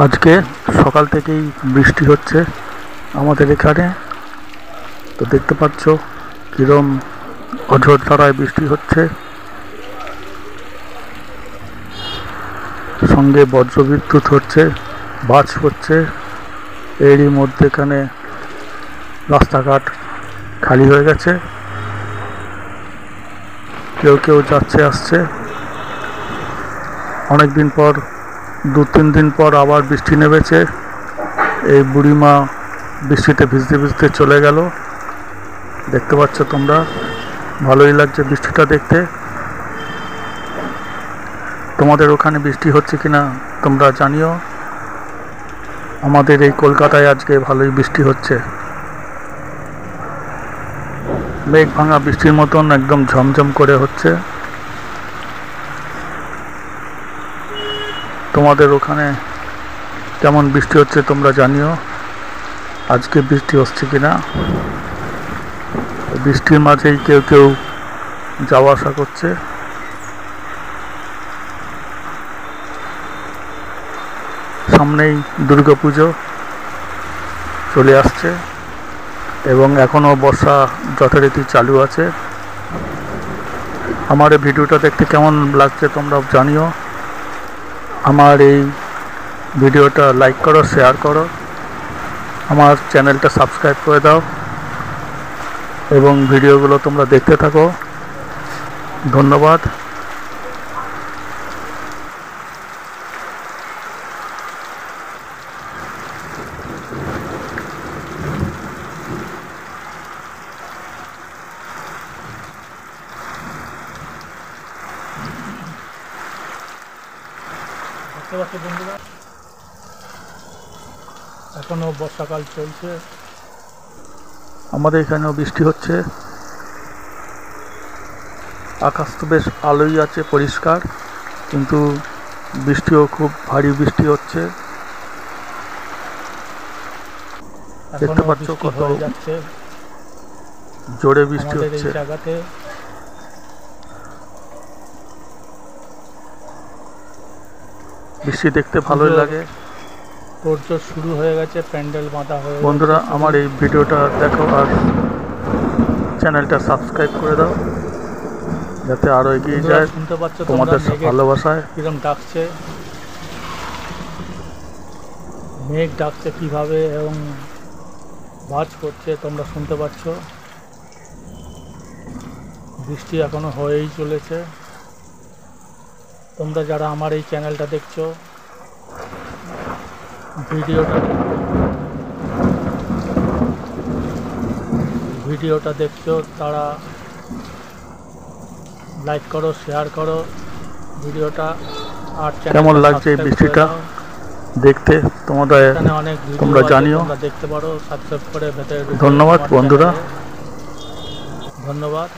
আজকে সকাল থেকেই বৃষ্টি হচ্ছে আমাদের এখানে। তো দেখতে পাচ্ছ কিরম অঝোর ধারায় বৃষ্টি হচ্ছে, সঙ্গে বজ্রবিদ্যুৎ হচ্ছে, বাজ হচ্ছে। এরই মধ্যেখানে রাস্তাঘাট খালি হয়ে গেছে, কেউ কেউ যাচ্ছে আসছে। অনেকদিন পর, 2-3 দিন পর আবার বৃষ্টি নেমেছে। এই বুড়িমা বৃষ্টিতে ভিজতে ভিজতে চলে গেল। দেখতে পাচ্ছ তোমরা, ভালোই লাগছে বৃষ্টিটা দেখতে। তোমাদের ওখানে বৃষ্টি হচ্ছে কিনা তোমরা জানিও। আমাদের এই কলকাতায় আজকে ভালোই বৃষ্টি হচ্ছে, মেঘ ভাঙা বৃষ্টির মতন একদম ঝমঝম করে হচ্ছে। তোমাদের ওখানে কেমন বৃষ্টি হচ্ছে তোমরা জানিও, আজকে বৃষ্টি হচ্ছে কিনা। বৃষ্টির মাঝেই কেউ কেউ যাওয়া আসা করছে। সামনেই দুর্গাপুজো চলে আসছে এবং এখনও বর্ষা যথারীতি চালু আছে। আমার এই ভিডিওটা দেখতে কেমন লাগছে তোমরা জানিও। আমার এই ভিডিওটা লাইক করো, শেয়ার করো, আমার চ্যানেলটা সাবস্ক্রাইব করে দাও এবং ভিডিওগুলো তোমরা দেখতে থাকো। ধন্যবাদ। দেখতে পাচ্ছ বন্ধুরা, এখনো বর্ষাকাল চলছে, আমাদের এখানেও বৃষ্টি হচ্ছে। আকাশ তো বেশ আলোই আছে, পরিষ্কার, কিন্তু বৃষ্টিও খুব ভারী বৃষ্টি হচ্ছে। দেখতে পাচ্ছ কত যাচ্ছে, জোরে বৃষ্টি হচ্ছে। জায়গাতে বৃষ্টি দেখতে ভালোই লাগে। তোড়জোড় শুরু হয়ে গেছে, প্যান্ডেল বাঁধা হয়ে। বন্ধুরা, আমার এই ভিডিওটা দেখো আর চ্যানেলটা সাবস্ক্রাইব করে দাও যাতে আরো এগিয়ে যায়। শুনতে পাচ্ছ তোমাদের ভালোবাসায় কিরম ডাকছে, মেঘ ডাকছে কিভাবে এবং বাজ করছে, তোমরা শুনতে পাচ্ছ। বৃষ্টি এখনো হয়েই চলেছে। তোমরা যারা আমার এই চ্যানেলটা দেখছো, ভিডিওটা দেখছো, তারা লাইক করো, শেয়ার করো ভিডিওটা। আর কেমন লাগছে এই বৃষ্টিটা দেখতে তোমরা জানিও। দেখতে পারো, সাবস্ক্রাইব করে ভেতরে। ধন্যবাদ বন্ধুরা, ধন্যবাদ।